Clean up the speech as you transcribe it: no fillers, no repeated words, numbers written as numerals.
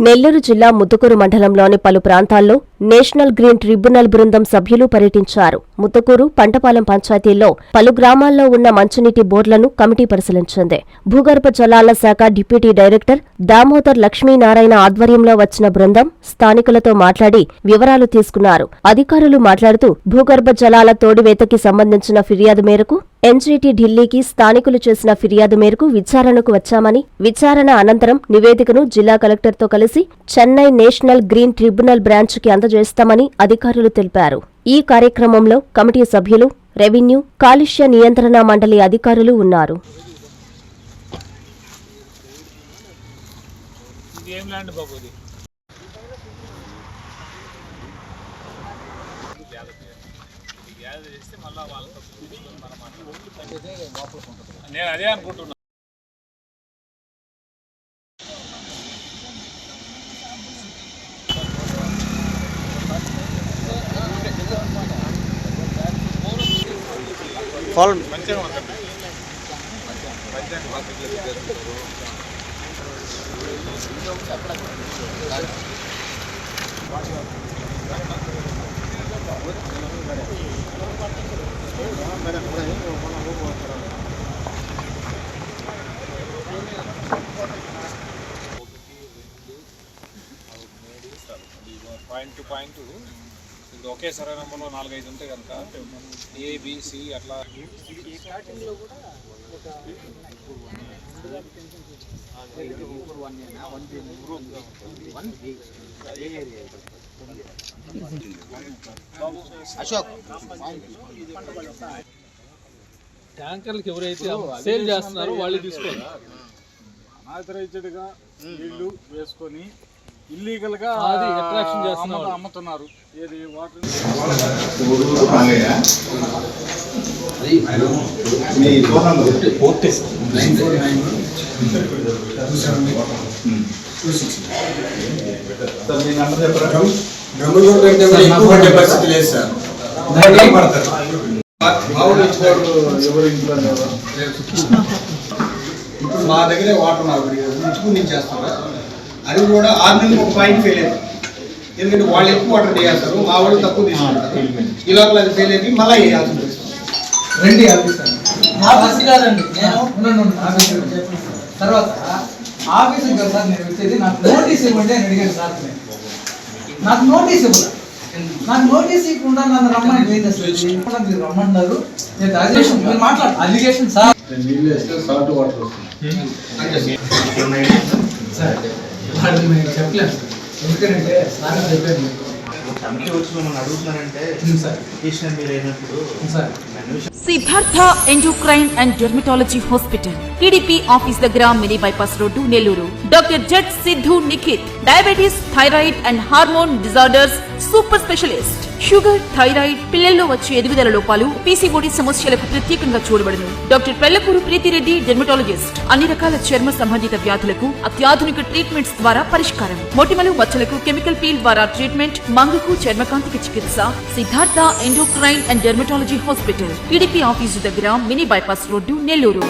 నెల్లూరు జిల్లా ముత్తుకూరు మండలంలోని పలు ప్రాంతాల్లో నేషనల్ గ్రీన్ ట్రిబ్యునల్ బృందం సభ్యులు పర్యటించారు. ముత్తుకూరు, పంటపాలెం పంచాయతీల్లో పలు గ్రామాల్లో ఉన్న మంచినీటి బోర్లను కమిటీ పరిశీలించింది. భూగర్భ జలాల శాఖ డిప్యూటీ డైరెక్టర్ దామోదర్ లక్ష్మీనారాయణ ఆధ్వర్యంలో వచ్చిన బృందం స్థానికులతో మాట్లాడి వివరాలు తీసుకున్నారు. అధికారులు మాట్లాడుతూ భూగర్భ జలాల తోడివేతకి సంబంధించిన ఫిర్యాదు మేరకు ఎన్జీటీ ఢిల్లీకి స్థానికులు చేసిన ఫిర్యాదు మేరకు విచారణకు వచ్చామని, విచారణ అనంతరం నివేదికను జిల్లా కలెక్టర్తో కలిసి చెన్నై నేషనల్ గ్రీన్ ట్రిబ్యునల్ బ్రాంచ్కి అందజేస్తామని అధికారులు తెలిపారు. ఈ కార్యక్రమంలో కమిటీ సభ్యులు, రెవెన్యూ, కాలుష్య నియంత్రణ మండలి అధికారులు ఉన్నారు. నేను అదే అనుకుంటున్నా. మంచిగా ఉంటుంది. పాయింట్ టు పాయింట్ ఇప్పుడు ఒకే సరైనంలో 4-5 ఉంటాయి కనుక ఏబిసి అట్లా ట్యాంకర్లకు ఎవరైతే సేల్ చేస్తున్నారో వాళ్ళు తీసుకోవాలి. ఆథరైజ్డ్గా ఇల్లు వేసుకొని ఇల్లీగల్ గా అట్రాక్షన్ చేస్తున్నారు, అమ్ముతున్నారు. ఏది వాటర్ ఇప్పుడు మా దగ్గరే వాటర్ నుంచి చేస్తారా? అది కూడా 6 నెలలకు ఒక పాయింట్ ఫెయిల్ అయింది. ఎందుకంటే వాళ్ళు ఎక్కువ వాటర్ చేస్తారు, మా వాళ్ళు తక్కువ తీసుకుంటారు. ఈ లోపల అది ఫెయిల్ అయిపోయి మళ్ళీ వేయాల్సి రండి ఆఫీస్ కాదండి. తర్వాత ఆఫీస్ కదా సార్, నేను వచ్చేది నాకు నోటీస్ ఇవ్వండి అని అడిగాను సార్. నాకు నోటీస్ ఇవ్వాలి. నాకు నోటీస్ ఇవ్వకుండా నన్ను రమ్మని మీరు రమ్మన్నారు. నేను అలిగేషన్ మీరు మాట్లాడు అలిగేషన్ సార్. సాల్ట్ వాటర్ చెప్పలేదు, ఎందుకంటే సార్ చెప్పాను కమిటీ వచ్చి మిమ్మల్ని అడుగుతున్నారంటే మీరు అయినప్పుడు Siddhartha endocrine and dermatology hospital, TDP office దగ్గర, mini bypass road, Nellore. Doctor జట్ Siddhu Nikhit, diabetes, thyroid and hormone disorders super specialist. Sugar, thyroid, పిల్లల్లో వచ్చే ఎదుగుదల లోపాలు, పీసీఓడి సమస్యలకు ప్రత్యేకంగా చూడబడును. Doctor Pellakuru Preethi Reddy, dermatologist. అన్ని రకాల చర్మ సంబంధిత వ్యాధులకు అత్యాధునిక ట్రీట్మెంట్స్ ద్వారా పరిష్కారం. మొటిమలు, మచ్చలకు కెమికల్ పీల్ ద్వారా ట్రీట్మెంట్. మంగుకు, చర్మకాంతికి చికిత్స. Siddhartha endocrine and dermatology hospital, TDP office దగ్గర, మినీ బైపాస్ రోడ్డు, నెల్లూరు.